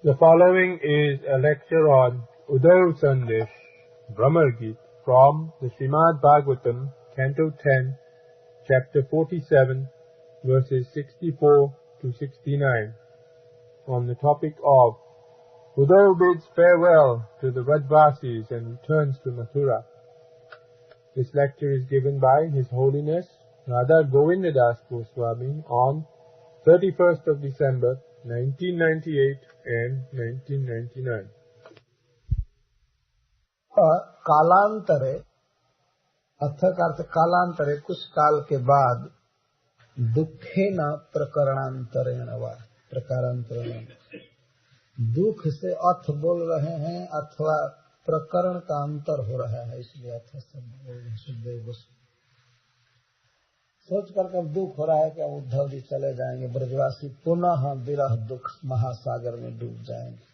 The following is a lecture on Udav Sandesh, Brahmar Geet, from the Srimad Bhagavatam, Canto 10, Chapter 47, verses 64 to 69, on the topic of Udav bids farewell to the Vrajvasis and returns to Mathura. This lecture is given by His Holiness Radha Govindadas Goswami on 31st of December 1998 and 1999. कालांतरे अर्थक अर्थ कालांतरे कुछ काल के बाद दुखेन प्रकरणांतरेण वा प्रकारांतरेण दुख से अर्थ बोल रहे हैं अथवा प्रकरण का अंतर हो रहा है, इसलिए अर्थ सब बोल रहे सुखदेव सोच कर दुख हो रहा है कि उद्धव जी चले जाएंगे, ब्रजवासी पुनः विरह दुख महासागर में डूब जाएंगे।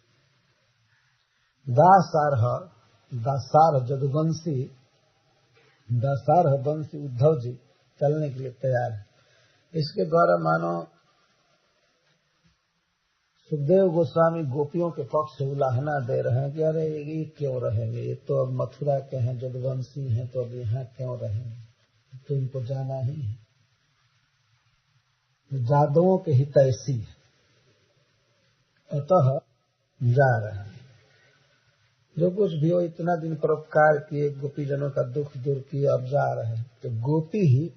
दासार जदुवंशी दासारह वंशी उद्धव जी चलने के लिए तैयार है। इसके द्वारा मानो सुखदेव गोस्वामी गोपियों के पक्ष से उलाहना दे रहे हैं कि अरे ये क्यों रहेंगे, ये तो अब मथुरा के हैं, जदुवंशी हैं, तो अब यहाँ क्यों रहेंगे, तो इनको जाना ही है। जादुओं के हितैषी अतः जा रहे हैं। जो कुछ भी हो इतना दिन परोपकार किए, गोपीजनों का दुख दूर किए, अब जा रहे हैं। तो गोपी ही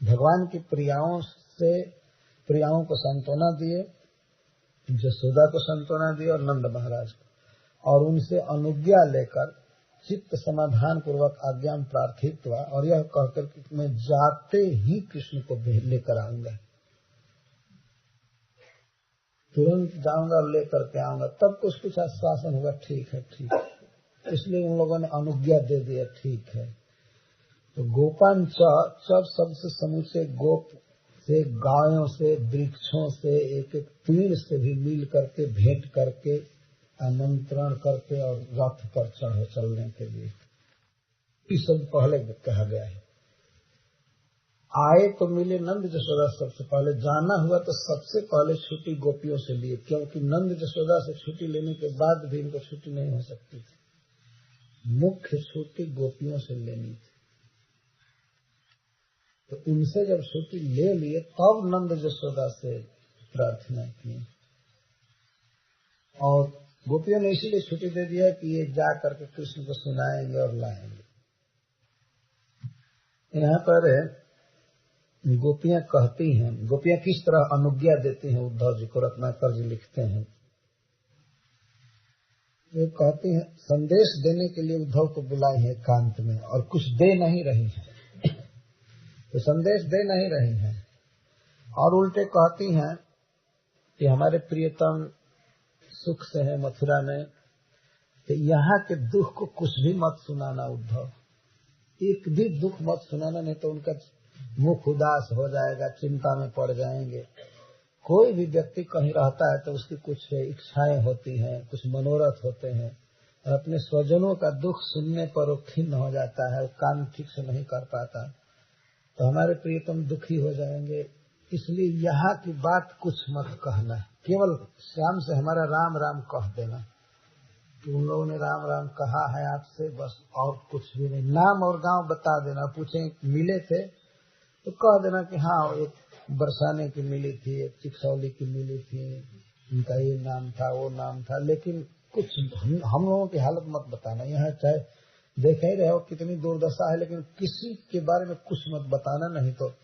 भगवान की प्रियाओं को सांत्वना दिए, जसोदा को सांत्वना दिए और नंद महाराज को, और उनसे अनुज्ञा लेकर चित्त समाधान पूर्वक आज्ञा प्रार्थित हुआ और यह कहकर कि मैं जाते ही कृष्ण को लेकर आऊंगा, तुरंत जाऊंगा और लेकर के आऊंगा। तब कुछ आश्वासन होगा, ठीक है ठीक है, इसलिए उन लोगों ने अनुज्ञा दे दिया, ठीक है। तो गोपान चब सबसे समूचे गोप से, गायों से, वृक्षों से, एक एक पेड़ से भी मिल करके भेंट करके आमंत्रण करके और रथ पर चलने के लिए इस सब पहले कहा गया है। आए तो मिले नंद जसोदा, सबसे पहले जाना हुआ तो सबसे पहले छुट्टी गोपियों से लिए, क्योंकि नंद जसोदा से छुट्टी लेने के बाद भी इनको छुट्टी नहीं हो सकती थी। मुख्य छुट्टी गोपियों से लेनी थी, तो उनसे जब छुट्टी ले लिए तब नंद जसोदा से प्रार्थना की और गोपियों ने इसीलिए छुट्टी दे दिया कि ये जा करके कृष्ण को सुनाएंगे और लाएंगे। यहाँ पर गोपियां कहती हैं, गोपियां किस तरह अनुज्ञा देती हैं उद्धव जी को, रत्नाकर जी लिखते हैं। वे कहती हैं संदेश देने के लिए उद्धव को बुलाई है एकांत में और कुछ दे नहीं रही है, तो संदेश दे नहीं रही है और उल्टे कहती हैं कि हमारे प्रियतम सुख से है मथुरा में, तो यहाँ के दुख को कुछ भी मत सुनाना उद्धव, एक भी दुख मत सुनाना, नहीं तो उनका मुख उदास हो जाएगा, चिंता में पड़ जाएंगे। कोई भी व्यक्ति कहीं रहता है तो उसकी कुछ इच्छाएं होती हैं, कुछ मनोरथ होते हैं, और अपने स्वजनों का दुख सुनने पर वो खिन्न हो जाता है, वो काम ठीक से नहीं कर पाता, तो हमारे प्रियतम दुखी हो जाएंगे। इसलिए यहाँ की बात कुछ मत कहना, केवल श्याम से हमारा राम राम कह देना कि उन लोगों ने राम राम कहा है आपसे, बस और कुछ भी नहीं। नाम और गांव बता देना, पूछें मिले थे तो कह देना कि हाँ एक बरसाने की मिली थी, एक चिकसौली की मिली थी, उनका ये नाम था वो नाम था, लेकिन कुछ हम लोगों की हालत मत बताना। यहाँ चाहे देख ही रहे हो कितनी दुर्दशा है, लेकिन किसी के बारे में कुछ मत बताना, नहीं तो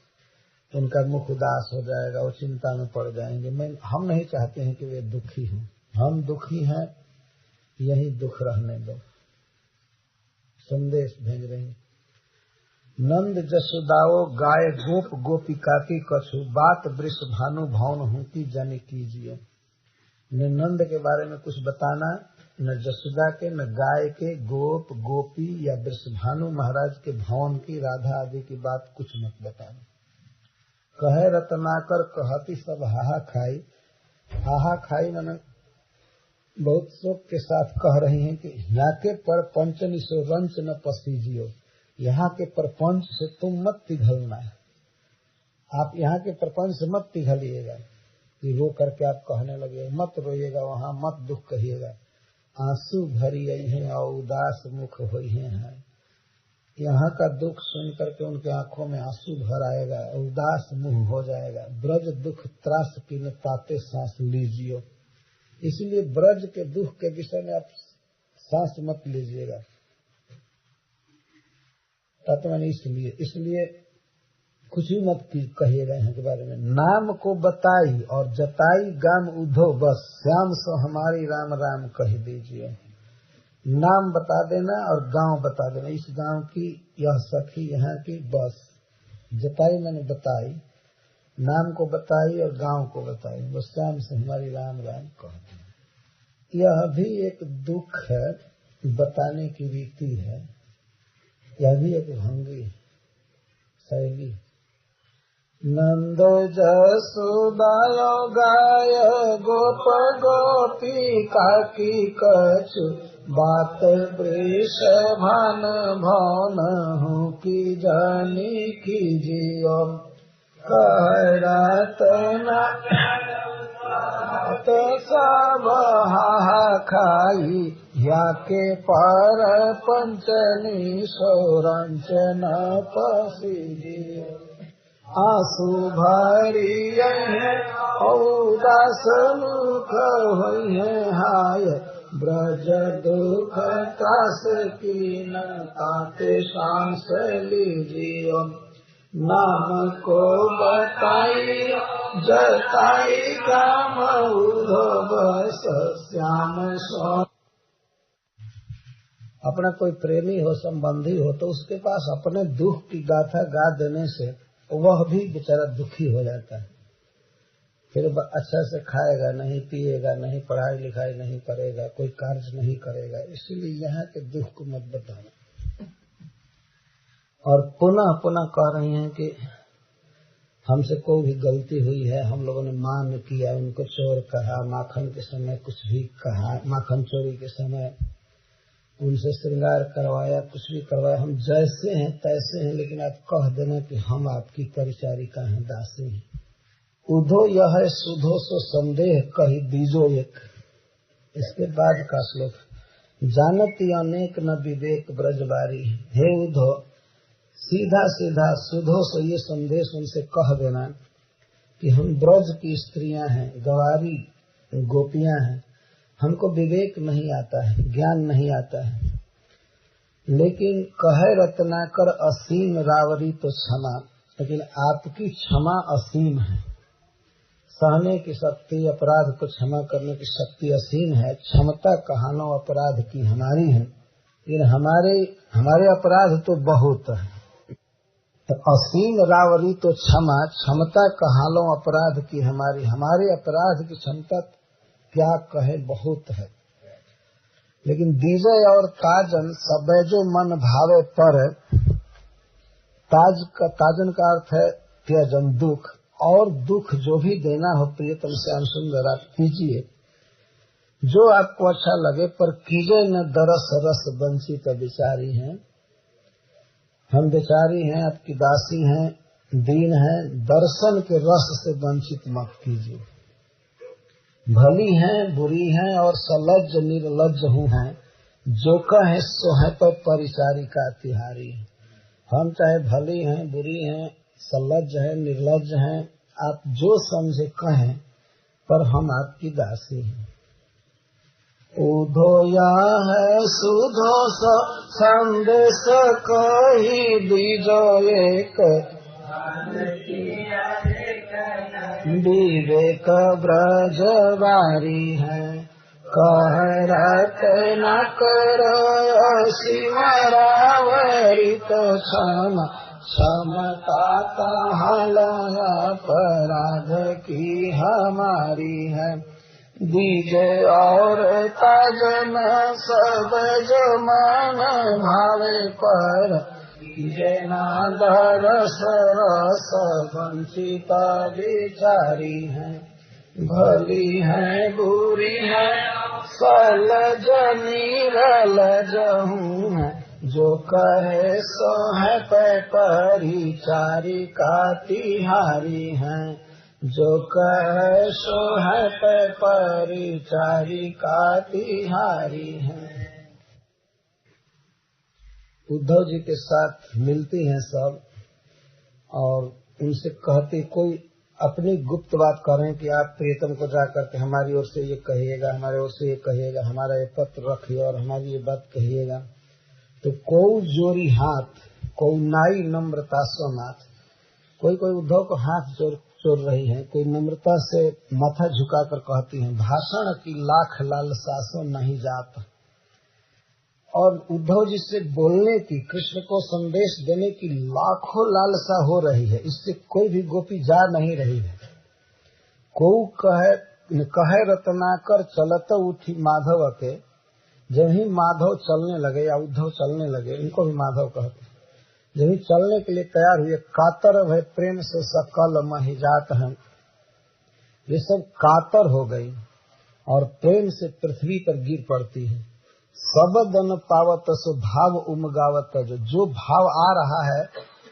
उनका मुख उदास हो जाएगा, वो चिंता में पड़ जाएंगे। हम नहीं चाहते हैं कि वे दुखी हों, हम दुखी हैं, यही दुख रहने दो। संदेश भेज रही नंद जसोदाओ गाय गोप गोपिका की कछु, बात वृष भानु भवन हूँ की जन कीजिए। न नंद के बारे में कुछ बताना, न जसोदा के, न गाय के, गोप गोपी या वृष भानु महाराज के भवन की, राधा आदि की बात कुछ मत बताना। कहे रत्नाकर कहती सब हाहा खाई, हाहा खाई मैंने बहुत शोक के साथ कह रही हैं कि यहाँ के पर पंचनी सो रंच न पसीजियो, यहाँ के प्रपंच से तुम मत पिघलना, आप यहाँ के प्रपंच से मत पिघलिएगा। कि रो करके आप कहने लगे, मत रोइएगा, वहाँ मत दुख कहिएगा। आंसू भरी आई हैं और उदास मुख हुई हैं। यहाँ का दुख सुन करके उनके आंखों में आंसू भर आएगा, उदास मुंह हो जाएगा। ब्रज दुख त्रास की ताते सांस लीजिए। इसलिए ब्रज के दुख के विषय में आप सांस मत लीजिएगा। तत्व इसलिए कुछ भी मत कहिएगा यहाँ के बारे में। नाम को बताई और जताई गाम उधो बस, श्याम सो हमारी राम राम कह दीजिए। नाम बता देना और गांव बता देना, इस गांव की यह सखी यहाँ की बस। जताई मैंने बताई, नाम को बताई और गांव को बताई, बस श्याम से हमारी राम राम कह दी। यह भी एक दुख है, बताने की रीति है, यह भी एक भंगी शैली। नंद जसोदायो गाय गोप गोपी काकी कछु, बात वृष भान भौन हूँ की जानी कीजियो। कहरात तो सब हा खाई, या के पर पंचनी सोरंचन पसीजियो। आंसू भरी उदास मुख हुई है हाय, ब्रज दुख त्रास की ताते सांस लीजियो। नाम को बताई जताई काम उधो बस, श्याम सो। अपना कोई प्रेमी हो, संबंधी हो, तो उसके पास अपने दुख की गाथा गा देने से वह भी बेचारा दुखी हो जाता है। फिर अच्छा से खाएगा नहीं, पिएगा नहीं, पढ़ाई लिखाई नहीं करेगा, कोई कार्य नहीं करेगा। इसीलिए यहाँ के दुख को मत बताना। और पुनः पुनः कह रही हैं कि हमसे कोई भी गलती हुई है, हम लोगों ने मान किया, उनको चोर कहा, माखन के समय कुछ भी कहा, माखन चोरी के समय उनसे श्रृंगार करवाया, कुछ भी करवाया, हम जैसे हैं तैसे हैं, लेकिन आप कह देना कि हम आपकी परिचारिका हैं, दासी हैं। उधो यह है सुधो सो संदेह कही दीजो एक। इसके बाद का श्लोक, जानती अनेक न विवेक ब्रजबारी। हे उधो, सीधा सीधा सुधो सो ये संदेश उनसे कह देना कि हम ब्रज की स्त्रियां हैं, गवारी गोपियां हैं, हमको विवेक नहीं आता है, ज्ञान नहीं आता है। लेकिन कहे रत्नाकर असीम रावरी तो क्षमा, लेकिन आपकी क्षमा असीम है, सहने की शक्ति, अपराध को क्षमा करने की शक्ति असीम है। क्षमता कहानो अपराध की हमारी है, लेकिन हमारे अपराध तो बहुत है। तो असीम रावरी तो क्षमा, क्षमता कहानो अपराध की हमारी, हमारे अपराध की क्षमता क्या कहे बहुत है। लेकिन दीजय और ताजन सबे जो मन भावे पर, ताजन का अर्थ है त्यजन, दुख, और दुख जो भी देना हो प्रियतम श्याम सुंदर आप कीजिए, जो आपको अच्छा लगे, पर कीजिए न दरस रस वंचित बेचारी हैं। हम बेचारी हैं, आपकी दासी हैं, दीन हैं, दर्शन के रस से वंचित मत कीजिए। भली हैं, बुरी हैं और सलज्ज निर्लज्ज हूँ हैं, जो कहे सो है पर परिचारिका तिहारी। हम चाहे भली हैं, बुरी हैं, सलज्ज हैं, निर्लज्ज हैं, आप जो समझे कहें, पर हम आपकी दासी हैं। उधो या है सुधो सो संदेश कही दीजो एक, विवेक ब्रजवारी है। कहरत न करो सिमरावरी तो क्षमा, क्षमता कहला अपराध की हमारी है। दीजे और ताजन सब जो मन भावे पर, जना दरस रस वंचित विचारी है। भली है बुरी है सलज नीरलज हूँ, जो कहे सो है पे परिचारिका तिहारी है। जो कहे सो है परिचारिका तिहारी है। उद्धव जी के साथ मिलती हैं सब और उनसे कहती, कोई अपनी गुप्त बात करें कि आप प्रियतम को जाकर के हमारी ओर से ये कहिएगा, हमारे ओर से ये कहिएगा, हमारा ये पत्र रखिए और हमारी ये बात कहिएगा। तो को जोरी हाथ, को नाई नम्रता सोनाथ। कोई कोई उद्धव को हाथ जोड़ रही है, कोई नम्रता से माथा झुकाकर कहती है, भाषण की लाख लालसा सो नहीं जात। और उद्धव जी से बोलने की, कृष्ण को संदेश देने की लाखों लालसा हो रही है, इससे कोई भी गोपी जा नहीं रही है। को कहे रत्नाकर चलत उठी माधव के। जब ही माधव चलने लगे या उद्धव चलने लगे, इनको भी माधव कहते, जब ही चलने के लिए तैयार हुए, कातर भय प्रेम से सकल महि जात हैं। ये सब कातर हो गई और प्रेम से पृथ्वी पर गिर पड़ती है। शब्द न पावत सो भाव उमगावत। जो भाव आ रहा है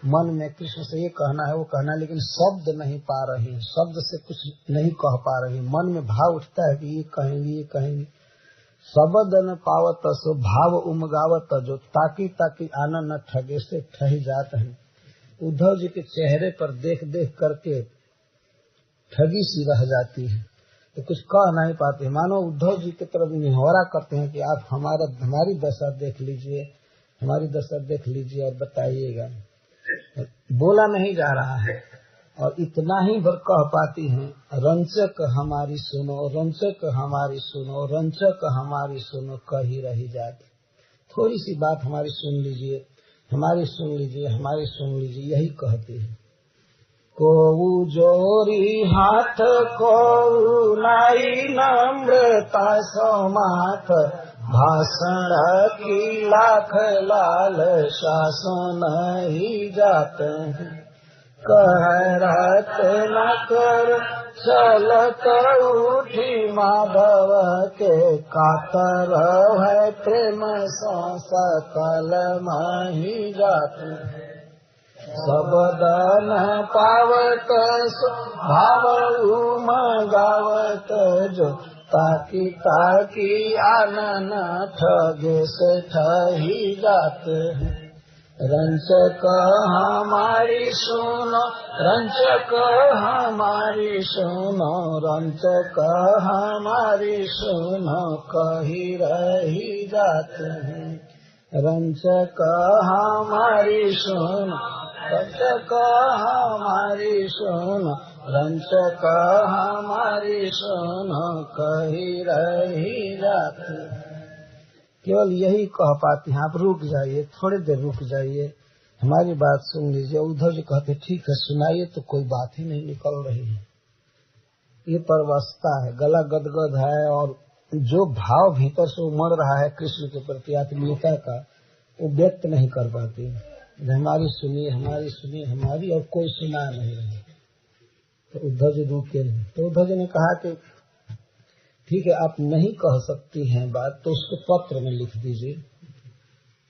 मन में, कृष्ण से ये कहना है वो कहना है, लेकिन शब्द नहीं पा रही है, शब्द से कुछ नहीं कह पा रही। मन में भाव उठता है कि ये कहेंगी ये कहेंगी। शब्द न पावत सो भाव उमगावत। जो ताकी ताकी आनंद न ठगे से ठही जाते हैं। उद्धव जी के चेहरे पर देख देख करके ठगी सी रह जाती है, तो कुछ कह नहीं पाते। मानो उद्धव जी की तरफ निहोरा करते हैं कि आप हमारी दशा देख लीजिए, हमारी दशा देख लीजिए और बताइएगा। बोला नहीं जा रहा है और इतना ही भर कह पाती हैं, रंचक हमारी सुनो, रंचक हमारी सुनो, रंचक हमारी सुनो, कही रही जाती। थोड़ी सी बात हमारी सुन लीजिए, हमारी सुन लीजिए, हमारी सुन लीजिए, यही कहती है। को जोरी हाथ, को नाई नम्रता समाथ। भाषण की लाख लाल शासो नहीं जाते हैं। कह रत न कर चलत उठी माधव के। कातर है प्रेम सो सकल महि जाते। शब्द न पावत भाव उमगावत। जो ताकी ताकी आनन ठगे से ठही जाते हैं। रंचक हमारी सुनो, रंचक हमारी सुनो, रंचक हमारी सुनो, कही रही जाते हैं। रंचक हमारी सुनो, रंचक हमारी सुनो, रंचक हमारी सुनो, कही रही जाते हैं। केवल यही कह पाती हैं, आप रुक जाइए, थोड़ी देर रुक जाइए, हमारी बात सुन लीजिए। उद्धव जी कहते ठीक है सुनाइए, तो कोई बात ही नहीं निकल रही है। ये परवस्था है, गला गदगद है और जो भाव भीतर से उमड़ रहा है कृष्ण के प्रति आत्मीयता का, वो व्यक्त नहीं कर पाती। हमारी सुनिए, हमारी सुनिए, हमारी, और कोई सुना नहीं रहे। तो उद्धव जी रुके। तो उद्धव जी ने कहा कि ठीक है आप नहीं कह सकती हैं बात, तो उसको पत्र में लिख दीजिए।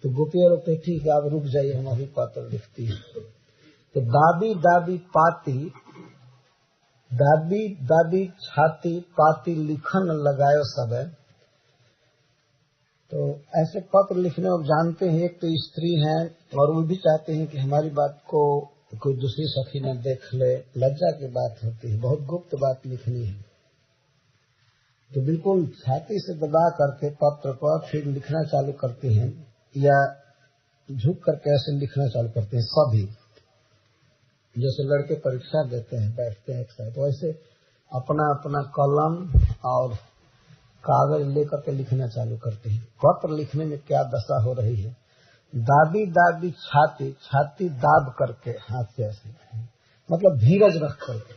तो गोपियां रोकते ठीक है आप रुक जाइए, हम अभी पत्र लिखती है। तो दाबी दाबी पाती, दाबी दाबी छाती पाती लिखन लगायो सब है। तो ऐसे पत्र लिखने और जानते हैं, एक तो स्त्री हैं और वो भी चाहते हैं कि हमारी बात को कोई दूसरी सखी न देख ले, लज्जा की बात होती है, बहुत गुप्त बात लिखनी है। तो बिल्कुल छाती से दबा करके पत्र पर फिर लिखना चालू करते हैं, या झुक करके ऐसे लिखना चालू करते हैं सभी। जैसे लड़के परीक्षा देते हैं, बैठते हैं एक साथ, तो ऐसे अपना अपना कलम और कागज लेकर के लिखना चालू करते हैं। पत्र लिखने में क्या दशा हो रही है, दाबी दाबी छाती, छाती दाब करके हाथ से ऐसे, मतलब धीरज रख करके,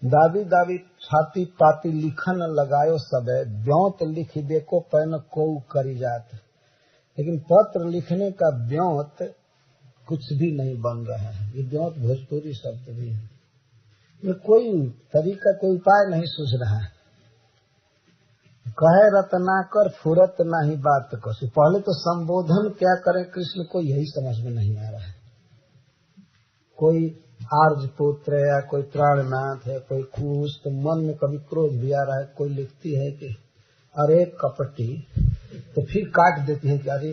दाबी दाबी छाती पाती लिखन लगायो सबे, ब्योंत लिखी देखो पैन को करी जात। लेकिन पत्र लिखने का ब्योंत कुछ भी नहीं बन रहा है। ये ब्योंत भोजपुरी शब्द भी है, ये कोई तरीका, कोई उपाय नहीं सूझ रहा है। कहे रत्नाकर फुरत नहीं बात कसु। पहले तो संबोधन क्या करें कृष्ण को, यही समझ में नहीं आ रहा है। कोई आर्यपुत्र या कोई प्राणनाथ है, कोई कुश, तो मन में कभी क्रोध भी आ रहा है, कोई लिखती है कि अरे कपटी, तो फिर काट देती है कि अरे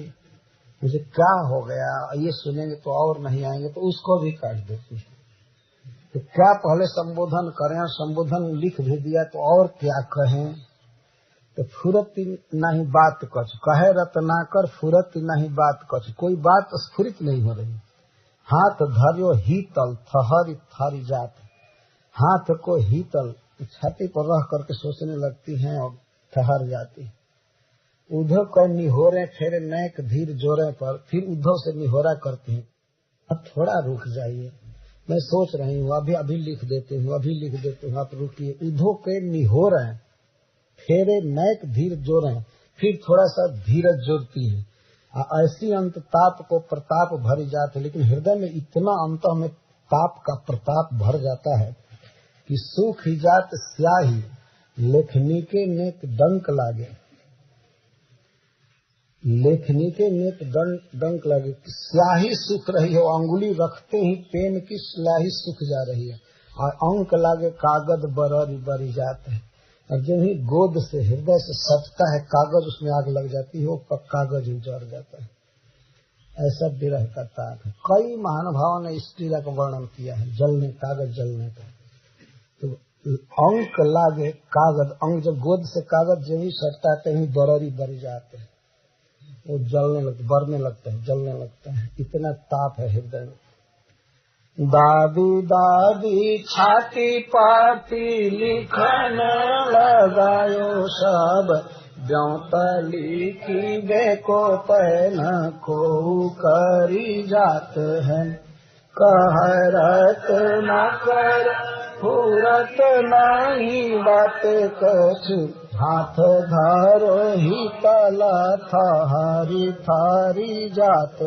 मुझे क्या हो गया, ये सुनेंगे तो और नहीं आएंगे, तो उसको भी काट देती है। तो क्या पहले संबोधन करें, संबोधन लिख भी दिया तो और क्या कहें। तो फुरत नहीं बात कछ, कहे रत्नाकर फुरत नहीं बात कछ, कोई बात स्फुरित नहीं हो रही। हाथ धर्यो हीतल थहरी थारी जात, हाथ को हीतल छाती पर रह करके सोचने लगती हैं और ठहर जाती। उद्धव को निहोरे फेरे नैक धीर जोरे पर, फिर उद्धव से निहोरा करती हैं, अब थोड़ा रुक जाइए, मैं सोच रही हूँ, अभी लिख देती हूँ, अभी लिख देती हूँ, आप रुकिए। उद्धव के निहोरे फेरे नैक धीर जोरे, फिर थोड़ा सा धीरज जोड़ती है। ऐसी अंत ताप को प्रताप भर जाते, लेकिन हृदय में इतना अंत में ताप का प्रताप भर जाता है कि सुख ही जात स्याही लेखनी के नेक डंक लागे, लेखनी के नेक डंक लागे। स्याही सूख रही है, अंगुली रखते ही पेन की स्याही सूख जा रही है, और अंक लागे कागज बररी बरी जाते हैं। और जब ही गोद से हृदय से सटता है कागज, उसमें आग लग जाती है, वो कागज ही जल जाता है। ऐसा विरह का ताप है। कई महानुभावों ने इस क्रिया का वर्णन किया है, जलने, कागज जलने का। तो अंक लागे कागज, अंक जब गोद से कागज जब ही सटता है कहीं बररी बरी जाते हैं, वो जलने लगता, बरने लगता है, जलने लगता है, इतना ताप है हृदय में। दादी दादी छाती पाती लिखन लगायो सब, ब्योता लिखी बेको पहन को करी जात है। कहरत न कर फुरत नहीं बात कछ, हाथ धरो ही तला थारी थारी जात।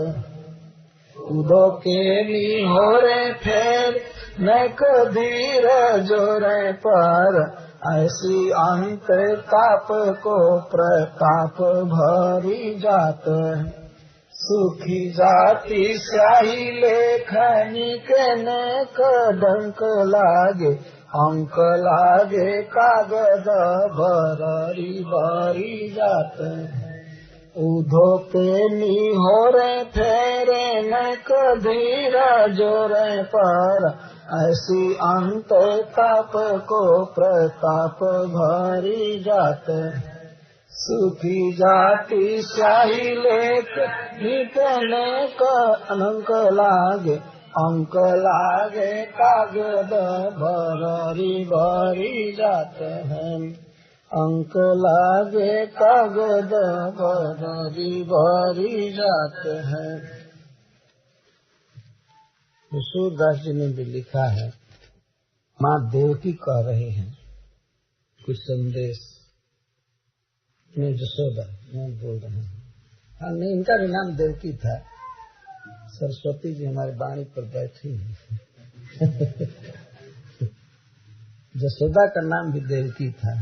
उदो के निहोरे फेर नैक धीर जोरे पर, ऐसी अंत ताप को प्रताप भरी जात। सुखी जाति स्याही लेखनी के नेक डंक लागे, अंक लागे कागज भरी भरी जात। उधो के निहोरे फेरे नैक धीर जोरे पर, ऐसी अंत ताप को प्रताप भरी जात। सुखी जाति स्याही लेख निकने का अंक लागे, अंक लागे कागज भरी भरी जात है। अंक लागे कागज भरी भरी जात है। सूरदास जी ने भी लिखा है, माँ देवकी कह रहे हैं कुछ संदेश में, जसोदा मैं बोल रहा हूँ। हाँ नहीं, इनका भी नाम देवकी था। सरस्वती जी हमारे वाणी पर बैठी हैं। जसोदा का नाम भी देवकी था।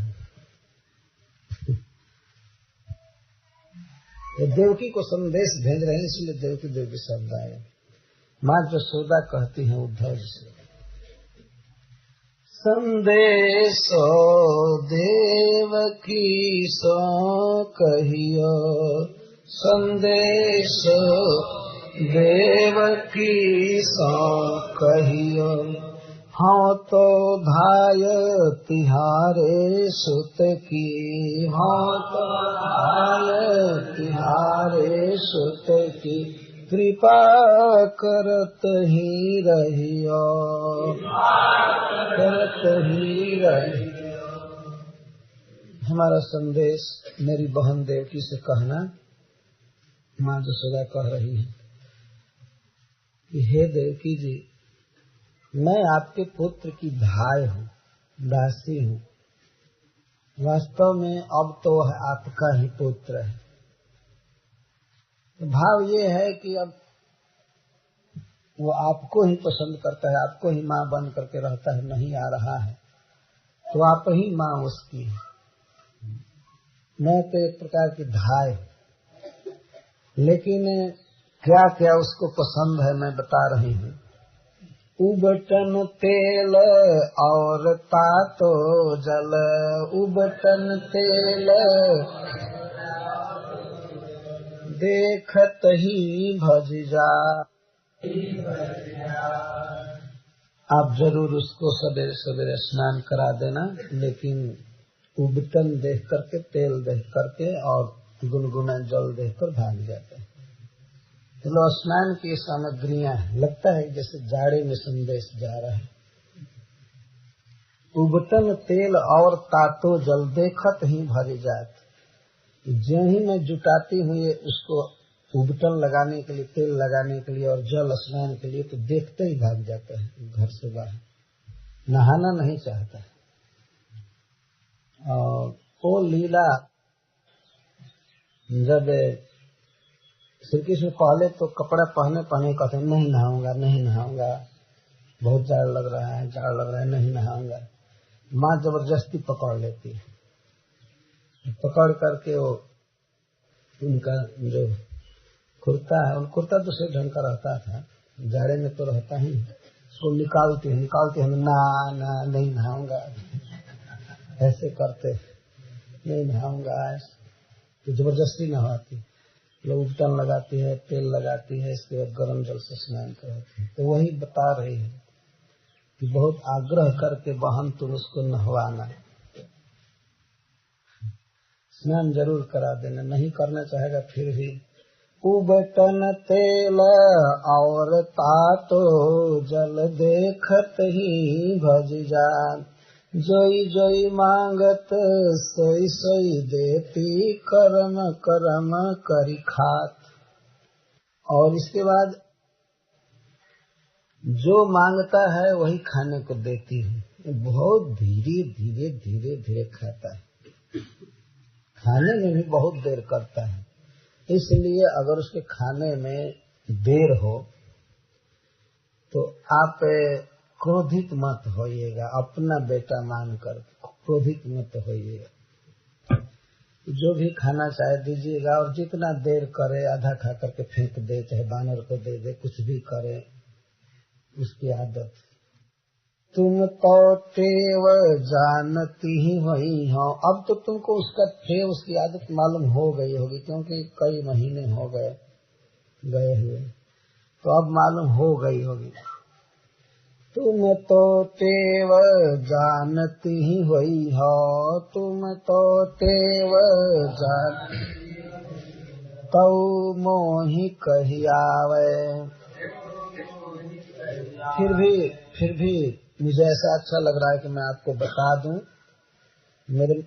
ये देवकी को संदेश भेज रहे हैं, इसलिए देवकी देवकी शब्द आए। माँ जसोदा कहती हैं उद्धव से, संदेशो देवकी सो कहियो, संदेशो देवकी सो कहियो। हाँ तो धाय तिहारे सुत की, हाँ तो धाय तिहारे सुत की। कृपा करत ही रहियो, करत ही रहियो। हमारा संदेश मेरी बहन देवकी से कहना। माँ जसोदा कह रही है कि हे देवकी जी, मैं आपके पुत्र की धाय हूँ, दासी हूँ। वास्तव में अब तो आपका ही पुत्र है। तो भाव ये है कि अब वो आपको ही पसंद करता है, आपको ही माँ बन करके रहता है, नहीं आ रहा है तो आप ही माँ उसकी है। मैं तो एक प्रकार की धाय हूँ, लेकिन क्या क्या उसको पसंद है मैं बता रही हूँ। उबटन तेल और तातो जल, उबटन तेल देखत ही भज जा। आप जरूर उसको सवेरे सवेरे स्नान करा देना, लेकिन उबटन देख करके, तेल देख करके और गुनगुना जल देखकर भाग जाते हैं। चलो स्नान की सामग्रियां लगता है जैसे जाड़े में संदेश जा रहा है। उबटन तेल और तातो जल देखत ही भरी जात। जो ही मैं जुटाती हूँ ये उसको उबटन लगाने के लिए, तेल लगाने के लिए और जल स्नान के लिए, तो देखते ही भाग जाता है घर से बाहर, नहाना नहीं चाहता। और वो लीला जब श्री कृष्ण पहले तो कपड़ा पहने कहते नहीं नहाऊंगा, नहीं नहाऊंगा, बहुत जाड़ लग रहा है, जाड़ लग रहा है, नहीं नहाऊंगा। माँ जबरदस्ती पकड़ लेती है, पकड़ करके वो उनका जो कुर्ता है, कुर्ता दूसरे ढंग का रहता था, जाड़े में तो रहता ही, उसको निकालती है, ना नहीं नहाऊंगा, ऐसे करते, नहीं नहाऊंगा, तो जबरदस्ती नहाती। लोग उबटन लगाती है, तेल लगाती है, इसके बाद गर्म जल से स्नान कराती है। तो वही बता रही है कि बहुत आग्रह करके बहन तुम उसको नहवाना, स्नान जरूर करा देना, नहीं करना चाहेगा फिर भी। उबटन तेल और तातो जल देखत ही भज जान, जोई जोई मांगत सोई सोई देती, करम करम करी खात। और इसके बाद जो मांगता है वही खाने को देती है। बहुत धीरे धीरे धीरे धीरे खाता है, खाने में भी बहुत देर करता है। इसलिए अगर उसके खाने में देर हो तो आप क्रोधित मत होइएगा, अपना बेटा मानकर क्रोधित मत होइएगा। जो भी खाना चाहे दीजिएगा, और जितना देर करे आधा खा करके फेंक दे, चाहे बानर को दे दे, कुछ भी करे, उसकी आदत। तुम तो टेव जानती ही वही हो। अब तो तुमको उसका टेव, उसकी आदत मालूम हो गई होगी, क्योंकि कई महीने हो गए हुए, तो अब मालूम हो गई होगी। तुम तो टेव जानती ही वही हो, तुम तो टेव जानती तो मोहि कही आवे। फिर भी मुझे ऐसा अच्छा लग रहा है कि मैं आपको बता दूं,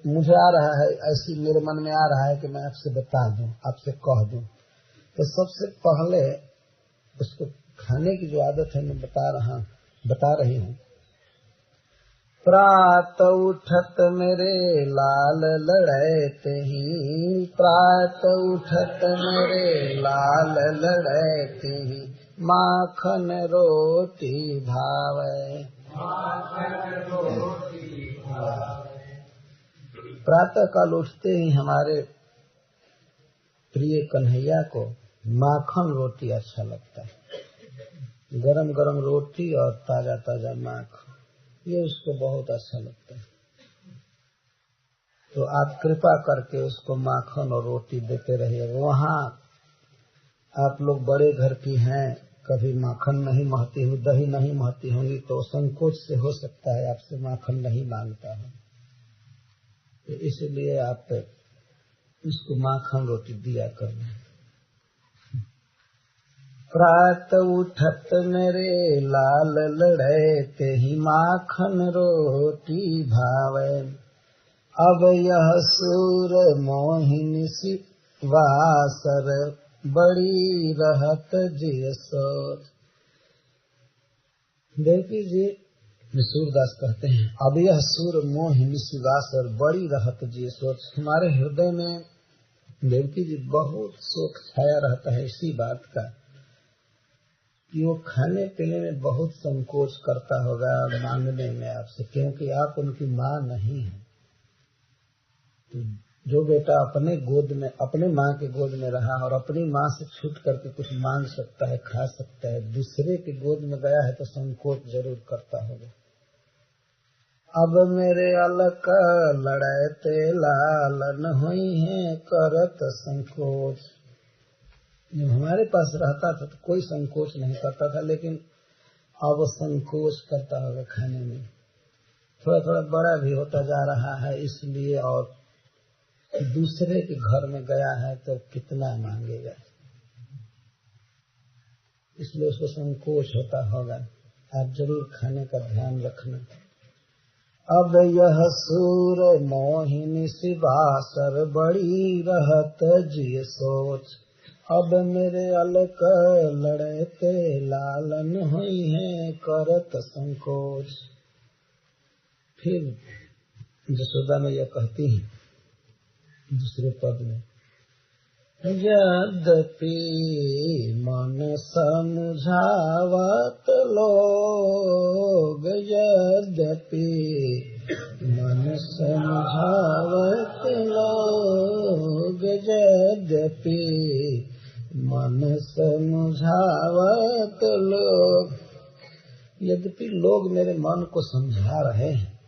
मुझे आ रहा है, ऐसी मेरे मन में आ रहा है कि मैं आपसे बता दूं, आपसे कह दूं। तो सबसे पहले उसको खाने की जो आदत है मैं बता रही हूँ। प्रात उठत मेरे लाल लड़ैते ही, प्रात उठत मेरे लाल लड़ैते ही, माखन रोटी भावे। प्रातः काल उठते ही हमारे प्रिय कन्हैया को माखन रोटी अच्छा लगता है। गरम गरम रोटी और ताजा ताजा माखन, ये उसको बहुत अच्छा लगता है। तो आप कृपा करके उसको माखन और रोटी देते रहिए। वहाँ आप लोग बड़े घर की हैं, कभी माखन नहीं महती हुई, दही नहीं महती होंगी, तो संकोच से हो सकता है आपसे माखन नहीं मांगता है, तो इसलिए आप उसको माखन रोटी दिया करना। प्रात उठत मेरे लाल लड़ैते ही, माखन रोटी भावे। अब यह सूर मोहिनी सी वासर, बड़ी रहत जिय सोच। देवकी जी सूरदास कहते हैं, अब यह सूर मोहिनी सी वासर, बड़ी रहत जिय सोच। हमारे हृदय में देवकी जी बहुत शोक छाया रहता है इसी बात का कि वो खाने पीने में बहुत संकोच करता होगा मांगने में आपसे, क्योंकि आप उनकी माँ नहीं है। तो जो बेटा अपने गोद में, अपने माँ के गोद में रहा और अपनी माँ से छूट करके कुछ मांग सकता है, खा सकता है, दूसरे के गोद में गया है तो संकोच जरूर करता होगा। अब मेरे अलक लड़ते लालन हुई है करत संकोच। जब हमारे पास रहता था तो कोई संकोच नहीं करता था, लेकिन अब संकोच करता होगा खाने में। थोड़ा थोड़ा बड़ा भी होता जा रहा है इसलिए, और दूसरे के घर में गया है तो कितना मांगेगा, इसलिए उसको संकोच होता होगा। आप जरूर खाने का ध्यान रखना। अब यह सूर मोहिनी सिवासर बड़ी रहत जिय सोच। अब मेरे अलक लड़ते लालन हुई है करत संकोच। फिर जसोदा में यह कहती है दूसरे पद में, यद्यपि मन समझावत लोग, यद्यपि मन समझावत लोग, यद्यपि मन समझावत लोग। यद्यपि लोग मेरे मन को समझा रहे हैं,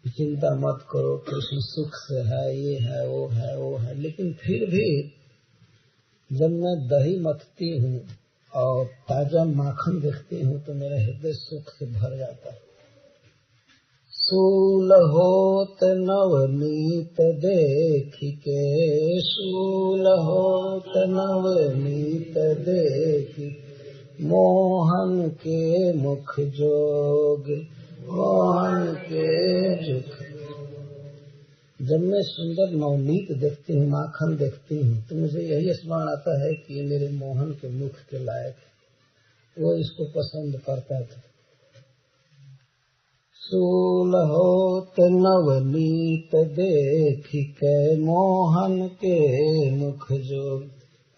चिंता मत करो, कृष्ण सुख से है, ये है, वो है, वो है, लेकिन फिर भी जब मैं दही मथती हूँ और ताजा माखन देखती हूँ तो मेरा हृदय सुख से भर जाता है। सूल होत नवनीत देखी के, सूल होत नवनीत देखी, मोहन के मुख जोग, मोहन के जुख। जब मैं सुंदर नवनीत देखती हूँ, माखन देखती हूँ, तो मुझे यही स्मरण आता है कि ये मेरे मोहन के मुख के लायक है, वो इसको पसंद करता था। सूल होत नवनीत देखी के, मोहन के मुख जोग,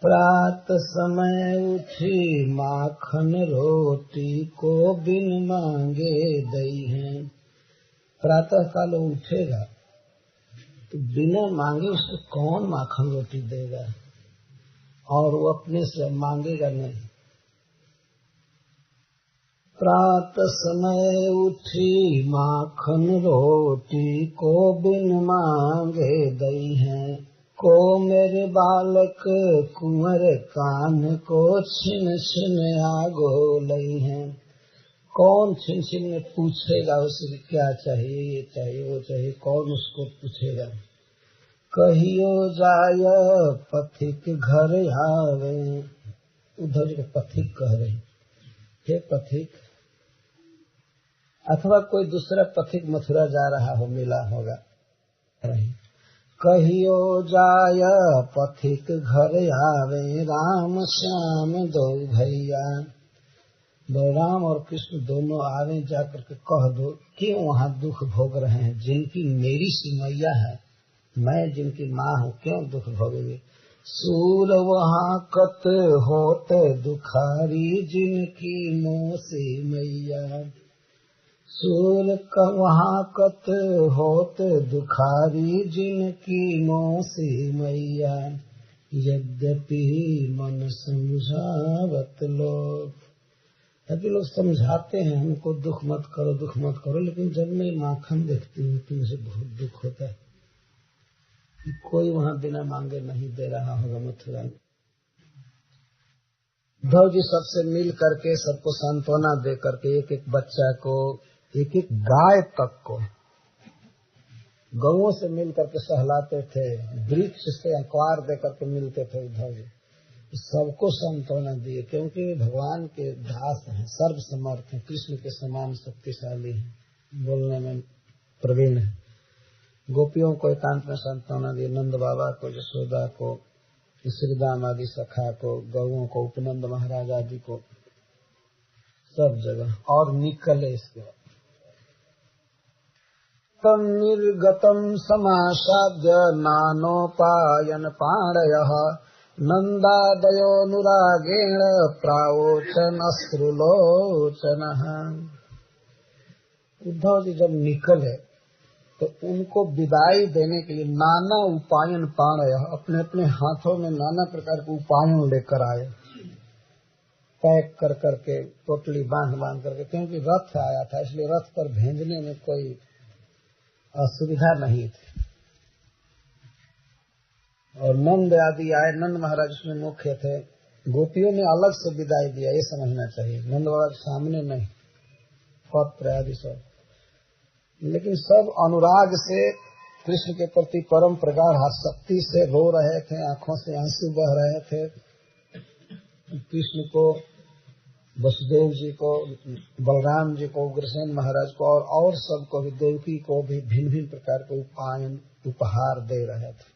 प्रात समय उठी माखन रोटी को बिन मांगे दई है। प्रातः काल उठेगा तो बिना मांगे उसको कौन माखन रोटी देगा, और वो अपने से मांगेगा नहीं। प्रात समय उठी माखन रोटी को बिन मांगे दई है, को मेरे बालक कुंवर कान को छिन छिन आगो लई है। कौन छिन छिन में पूछेगा उससे क्या चाहिए, ये चाहिए, वो चाहिए, कौन उसको पूछेगा। कहियो जाय पथिक घर आवे, उद्धव जी को पथिक कह रहे, हे पथिक, अथवा कोई दूसरा पथिक मथुरा जा रहा हो, मिला होगा। कहियो जाय पथिक घर आवे, राम श्याम दो भैया। बलराम और कृष्ण दोनों आवे, जाकर के कह दो क्यों वहाँ दुख भोग रहे हैं, जिनकी मेरी सिमैया है, मैं जिनकी माँ हूँ, क्यों दुख भोगेंगे। सूर वहाँ कत होत दुखारी, जिनकी मोह से मैया। सूर वहाँ कत होत दुखारी, जिनकी मोह से मैया। यद्यपि मन समझावत लोग, यदि लोग समझाते हैं हमको दुख मत करो, दुख मत करो, लेकिन जब मैं माखन देखती हूँ तो मुझे बहुत दुख होता है कि कोई वहाँ बिना मांगे नहीं दे रहा होगा मथुरा में। उद्धव जी सबसे मिल करके, सबको सांत्वना दे करके, एक एक बच्चा को, एक एक गाय तक को, गौओं से मिल करके सहलाते थे, वृक्ष से अंकुर दे करके मिलते थे उद्धव जी। सबको सांत्वना दिए, क्योंकि वे भगवान के दास हैं, सर्वसमर्थ हैं, कृष्ण के समान शक्तिशाली हैं, बोलने में प्रवीण है। गोपियों को एकांत में सांत्वना दिए, नंद बाबा को, यशोदा को, श्रीदाम आदि सखा को, गौओं को, उपनंद महाराज आदि को, सब जगह। और निकले इसके बाद तम निर्गतम समासाद्य नानोपायन पाणयः, नंदादयोनुरागेण प्रावोचन अश्रुलोचनः। उद्धव जी जब निकले तो उनको विदाई देने के लिए नाना उपायन पाणय, अपने अपने हाथों में नाना प्रकार के उपायन लेकर आए, पैक कर करके पोटली बांध करके, क्योंकि रथ आया था इसलिए रथ पर भेजने में कोई असुविधा नहीं थी। और नंद आदि आए, नंद महाराज उसमें मुख्य थे। गोपियों ने अलग से विदाई दिया, ये समझना चाहिए, नंद महाराज सामने नहीं, पत्र आदि सब, लेकिन सब अनुराग से कृष्ण के प्रति परम प्रगाढ़ आसक्ति से रो रहे थे, आंखों से आंसू बह रहे थे। कृष्ण को, वसुदेव जी को, बलराम जी को, उग्रसेन महाराज को और सबको भी, देवकी को भी भिन्न भिन्न प्रकार के उपायन उपहार दे रहे थे।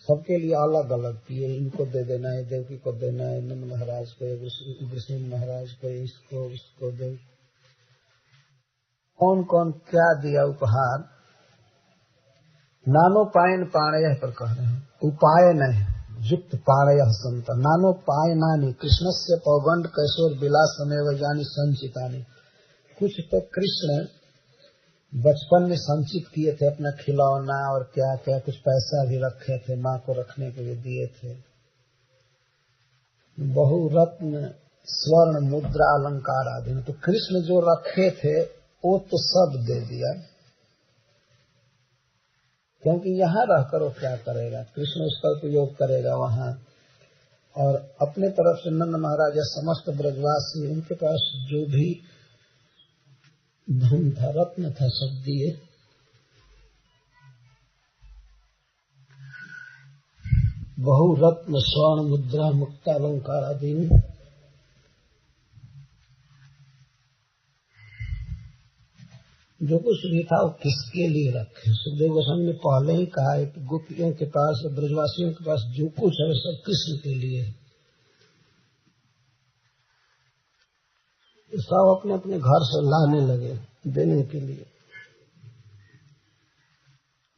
सबके लिए अलग अलग किए, इनको दे देना है, देवकी को देना है, नंद महाराज को, उग्रसेन महाराज को, इसको उसको दे, कौन कौन क्या दिया उपहार। नानोपायन पाणय पर कह रहे हैं, उपाय नहीं युक्त पाणय संत, नानोपाय नानी कृष्णस्य पौगंड कैशोर विलासमेव यानी संचितानी। कुछ तो कृष्ण बचपन में संचित किए थे, अपना खिलौना और क्या क्या, कुछ पैसा भी रखे थे, माँ को रखने के लिए दिए थे। बहुरत्न स्वर्ण मुद्रा अलंकार आदि, तो कृष्ण जो रखे थे वो तो सब दे दिया, क्योंकि यहाँ रहकर वो क्या करेगा, कृष्ण उसका उपयोग करेगा वहाँ। और अपने तरफ से नंद महाराज या समस्त ब्रजवासी, उनके पास जो भी धन था, रत्न था, सब दिए। बहुरत्न स्वर्ण मुद्रा मुक्ता अलंकार आदि। जो कुछ भी था वो किसके लिए रखे। सुखदेव गोस्वामी ने पहले ही कहा है कि गोपियों के पास, ब्रजवासियों के पास जो कुछ है सब कृष्ण के लिए। सब अपने अपने घर से लाने लगे देने के लिए,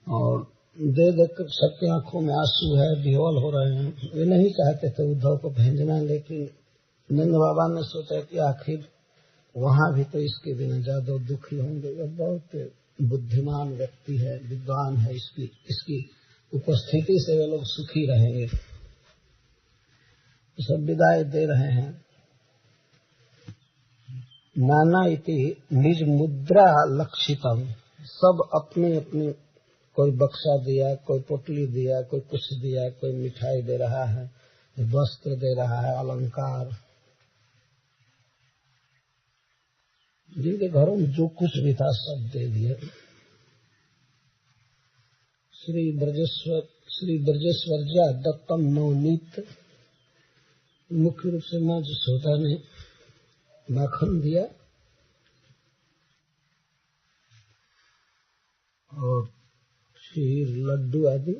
और दे देकर सबके आंखों में आंसू है, विह्वल हो रहे हैं। वे नहीं चाहते थे उद्धव को भेजना, लेकिन नंद बाबा ने सोचा कि आखिर वहाँ भी तो इसके बिना ज्यादा दुखी होंगे। वह बहुत बुद्धिमान व्यक्ति है, विद्वान है, इसकी उपस्थिति से वे लोग सुखी रहेंगे। सब विदाई दे रहे हैं। नाना इति निज मुद्रा लक्षितम, सब अपने अपने, कोई बक्सा दिया, कोई पोटली दिया, कोई कुछ दिया, कोई मिठाई दे रहा है, वस्त्र दे रहा है, अलंकार। जिनके घरों में जो कुछ भी था सब दे दिया। श्री ब्रजेश्वर्या दत्तम नवनीत, मुख्य रूप से माँ जसोदा ने माखन दिया और खीर, लड्डू आदि।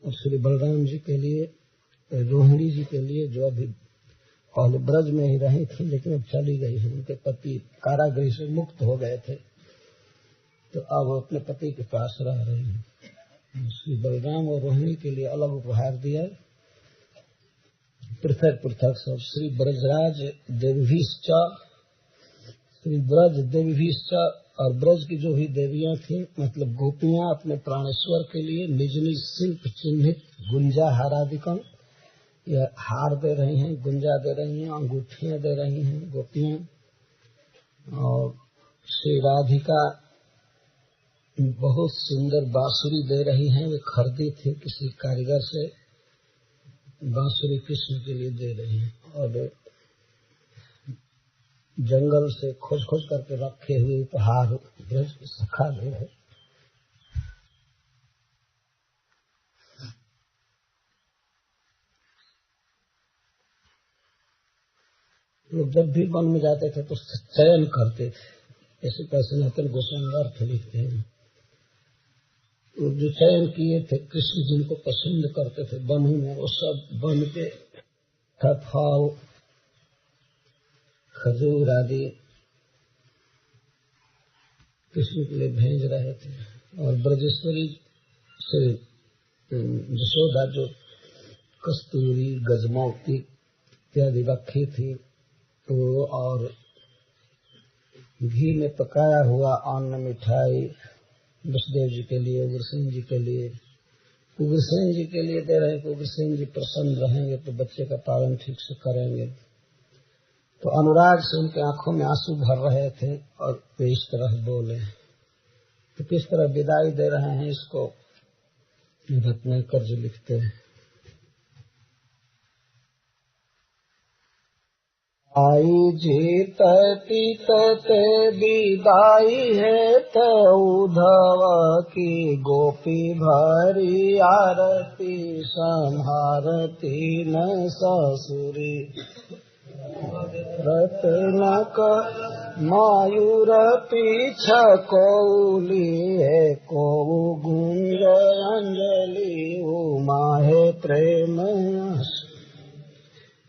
और श्री बलराम जी के लिए, रोहिणी जी के लिए, जो अभी पहले ब्रज में ही रही थी लेकिन अब चली गई है, उनके पति कारागृह से मुक्त हो गए थे, तो अब वो अपने पति के पास रह रही हैं। श्री बलराम और रोहिणी के लिए अलग उपहार दिया, पृथक पृथक सब। श्री ब्रजराज देवीश्च, श्री ब्रज देवीश्च, और ब्रज की जो भी देवियां थी, मतलब गोपियां, अपने प्राणेश्वर के लिए निज निज शिल्प चिन्हित गुंजा हारादिकम, यह हार दे रही हैं, गुंजा दे रही हैं, अंगूठियां दे रही हैं गोपियां। और श्री राधिका बहुत सुंदर बांसुरी दे रही हैं, वे खरीदी थी किसी कारीगर से, बांसुरी कृष्ण के लिए दे रही हैं। और जंगल से खोज खोज करके रखे हुए उपहार ब्रज की सखा दे रहे। लोग जब भी वन में जाते थे तो चयन करते थे, ऐसे कैसे नतन गोस्वामी अर्थ लिखते हैं। जो चयन किए थे, कृष्ण जिनको पसंद करते थे वन में, वो सब वन के फल, खजूर आदि कृष्ण के लिए भेज रहे थे। और ब्रजेश्वरी से यशोदा जो कस्तूरी, गजमौती इत्यादि रखी थी, लड्डू और घी में पकाया हुआ अन्न मिठाई वसुदेव जी के लिए, उग्रसेन जी के लिए, उग्रसेन जी के लिए दे रहे हैं। उग्रसेन जी प्रसन्न रहेंगे तो बच्चे का पालन ठीक से करेंगे। तो अनुराग से उनके आंखों में आंसू भर रहे थे और वे इस तरह बोले। तो किस तरह विदाई दे रहे हैं इसको रत्नाकर जी लिखते हैं। आई जीतती ते विदाई है तो उद्धव की गोपी भरी आरती संहारती न ससुरी रत्नक मायूर पीछ कौली है को गुंज अंजलि उमा है प्रेम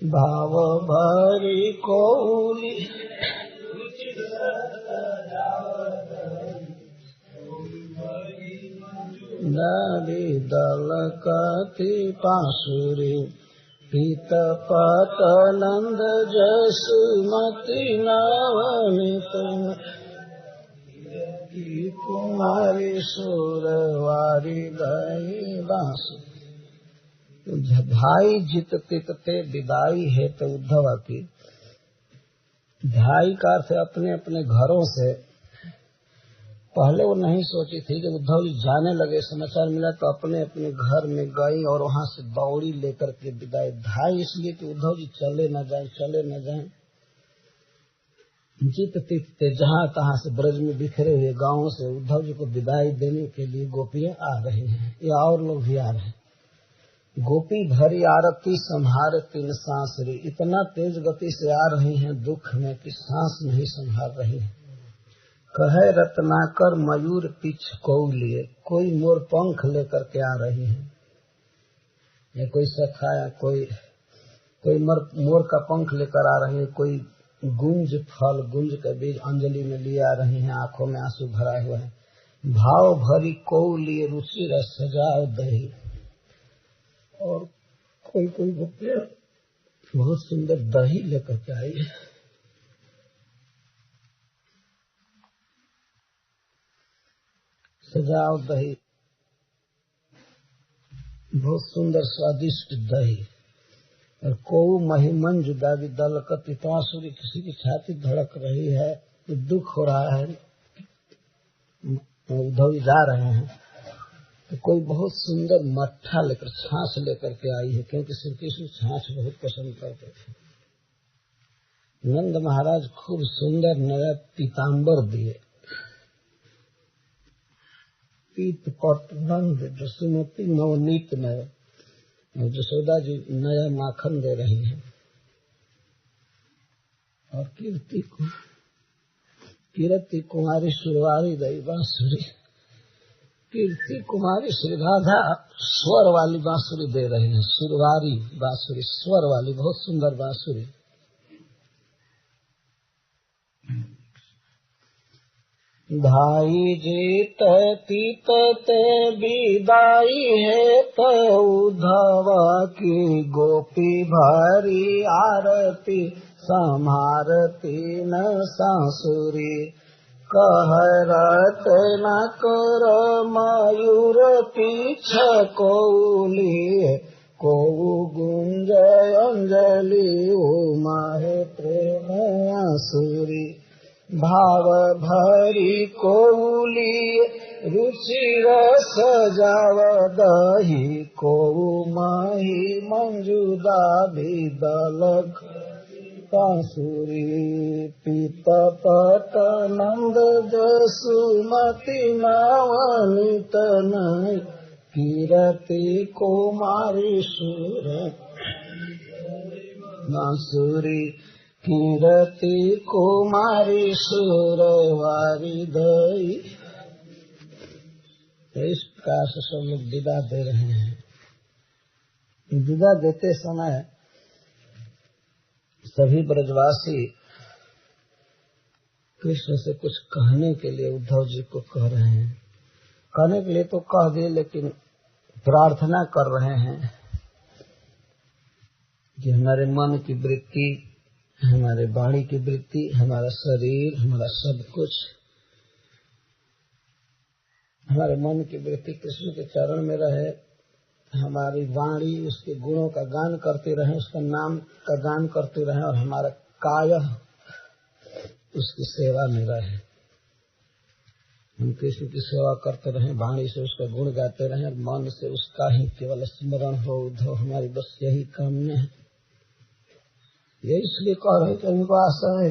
भाव भरी कौली नदी दल कति पासुरी पीत पत नंद जसुमती नवनीत कुमारी सुरवारी दई बास। धाई जित तिकते विदाई है तो उद्धव की। धाई का अर्थ अपने अपने घरों से। पहले वो नहीं सोची थी कि उद्धव जी जाने लगे, समाचार मिला तो अपने अपने घर में गई और वहां से दौड़ी लेकर के विदाई। धाई इसलिए कि उद्धव जी चले न जाएं। जित तिकते जहाँ तहाँ से ब्रज में बिखरे हुए गांवों से उद्धव जी को विदाई देने के लिए गोपियां आ रही हैं या और लोग भी आ रहे हैं। गोपी भरी आरती संहारती न सांसरी। इतना तेज गति से आ रही हैं दुख में कि सांस नहीं संभाल रही है। कहे रत्नाकर मयूर पीछ को लिए। कोई मोर पंख लेकर के आ रही है, या कोई सखा या कोई मोर का पंख लेकर आ रही है। कोई गुंज फल, गुंज के बीज अंजलि में लिए आ रही हैं। आंखों में आंसू भरा हुआ है। भाव भरी को लिए रुचि रस सजाओ दही। और कोई गोपियां बहुत सुंदर दही लेकर के आई है। सजाओ दही, बहुत सुंदर स्वादिष्ट दही। और को महिमन जुदावी दल का पितासुरी। किसी की छाती धड़क रही है, तो दुख हो रहा है, उद्धव जा रहे हैं। तो कोई बहुत सुंदर मट्ठा लेकर, छाछ लेकर के आई है, क्योंकि श्री कृष्ण छाछ बहुत पसंद करते थे। नंद महाराज खूब सुंदर नया पीताम्बर दिए। पीत पट नंद जसुमती नवनीत नया। जसोदा जी नया माखन दे रही है। और कीर्ति कुमारी सुरवारी दई बांसुरी। कीर्ति कुमारी श्री राधा स्वर वाली बांसुरी दे रही है। सुरवारी बांसुरी, स्वर वाली, बहुत सुंदर बांसुरी। धाई जीतती ते विदाई है तो उद्धव की गोपी भरी आरती संहारती न सांसुरी। कह रत्नाकर मयूर पीछ कौली को गुंज अंजलि उमा है प्रेम आसुरी। भाव भरी कौली रुचि रस जाव दही को माही मंजुदा भी दलक पासुरी। पीत पट नंद जसुमती नवनीत नय कीरति कुमारी सुर बांसुरी। कीरति कुमारी सुरवारी दई। इस प्रकार से सब लोग विदा दे रहे हैं। विदा देते समय सभी ब्रजवासी कृष्ण से कुछ कहने के लिए उद्धव जी को कह रहे हैं। कहने के लिए तो कह दिए, लेकिन प्रार्थना कर रहे हैं कि हमारे मन की वृत्ति हमारे वाणी की वृत्ति, हमारा शरीर, हमारा सब कुछ, हमारे मन की वृत्ति कृष्ण के चरण में रहे। हमारी वाणी उसके गुणों का गान करते रहे, उसका नाम का गान करते रहे, और हमारा काया उसकी सेवा में रहे। हम कृष्ण की सेवा करते रहे, वाणी से उसका गुण गाते रहे, और मन से उसका ही केवल स्मरण हो। उद्धव, हमारी बस यही कामना है। ये इसलिए कह रहे थे, उनको आशा है